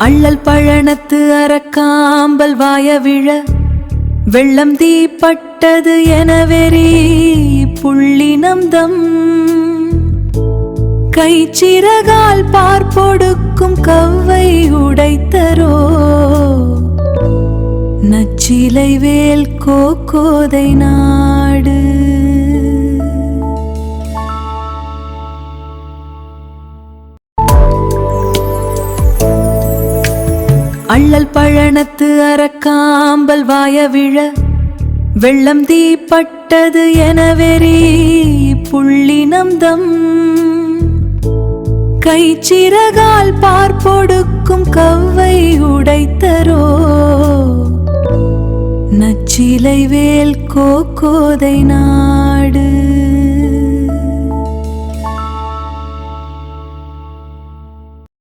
அள்ளல் பழனத்து அரக்காம்பல் வாயவிழ வெள்ளம் தீப்பட்டது எனவெறி புள்ளினம்தம் கைச்சிறகால் பார்ப்பொடுக்கும் கவ்வை உடைத்தரோ நச்சிலை வேல் கோதை நாடு. அள்ளல் பழனத்து அரக்காம்பல் வாயவிழ வெள்ளம் தீப்பட்டது எனவெறி புள்ளினம்தம் கைச்சிறகால் பார்ப்பொடுக்கும் கவ்வை உடைத்தரோ நச்சிலை வேல் கோதை நாடு.